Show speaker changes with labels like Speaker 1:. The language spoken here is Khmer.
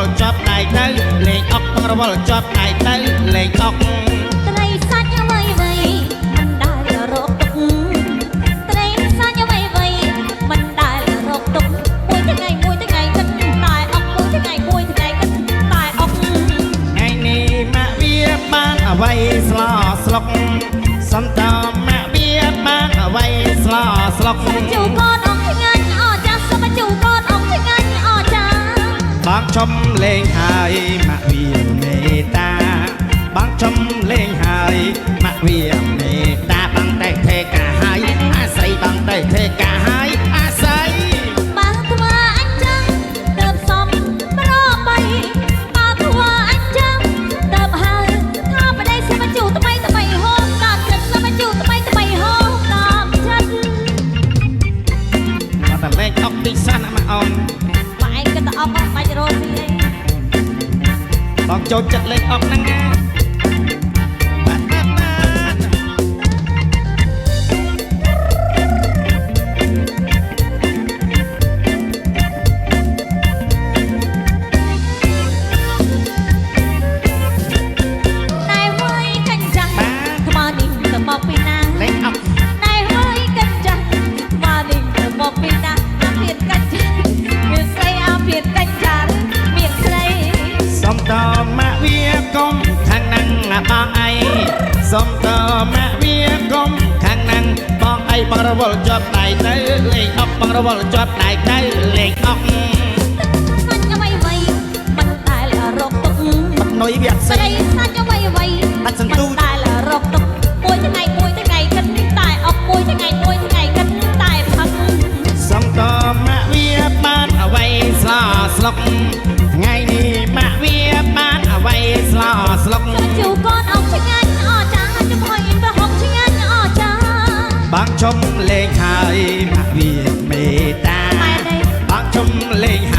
Speaker 1: លជាប់ដៃទៅលេងអុកបងរវល់ជាប់ដៃទៅលេងអុក
Speaker 2: ត្រីសាច់អ្វីមិនដែលរកទុកត្រីសាច់អ្វីមិនដែលរកទុកមួយថ្ងៃគិតតែអុកមួយថ្ងៃគិតតែអុក
Speaker 1: ថ្ងៃនេះម៉ាក់វាបានអ្វីស្លោស្លុកសំតម៉ាក់វាបានអ្វីស្លោស្លុក
Speaker 2: ជូកូនអុកថ្ងៃអចាស់សុំជូកូនអុកថ្ងៃអចាស់
Speaker 1: បងចំលេងហើយម៉ាក់វាមេតាបងចំលេងហើយម៉ាក់វាមេតាបងតែទេកាហើយអាស័យបងតែទេកាហើយអាស័យ
Speaker 2: បងធ្វើអញ្ចឹងទៅសំប្របីបងធ្វើអញ្ចឹងទៅហើយថាបដិសិមជូថ្មីហូបតាមចិត្តសិមជូថ្មីហូបតាមចិត្ត
Speaker 1: អត់តែលេងអុកទីសានមកអូន
Speaker 2: បងឯងគិតតែអុកបាច់រត់ស៊ីអី
Speaker 1: បងចូលចិត្តលេងអុកហ្នឹងណា
Speaker 2: ពីណា
Speaker 1: លេងអុក
Speaker 2: ណែហើយកិនចាស់មកនេះទៅមកពីណាអាភៀនកិនចាស់មានស្រីអាភៀនកិនចាស់មានស្រី
Speaker 1: សុំតម៉ាក់វាកុំខាងហ្នឹងបងអីសុំតម៉ាក់វាកុំខាងហ្នឹងបងអីបងរវល់ជាប់ដៃទៅលេងអុកបងរវល់ជាប់ដៃទៅលេងអុក
Speaker 2: សាច់អ្វីមិនដែលរកទុក
Speaker 1: នុយវាស្រី
Speaker 2: សាច់អ្វី
Speaker 1: ដាច់សន្ទូច
Speaker 2: ដែលរកទុកមួយថ្ងៃគិតតែអុកមួយថ្ងៃគិតតែផឹក
Speaker 1: សុំតម៉ាក់វាបានអ្វីស្លោស្លុកថ្ងៃនេះម៉ាក់វាបានអ្វីស្លោស្លុក
Speaker 2: ជូកូនអុកឆ្ងាញ់អចាជំហុយប្រហុកឆ្ងាញ់អចា
Speaker 1: បងជុំលេងហើយម៉ាក់វាមេតាបងជុំលេងហើ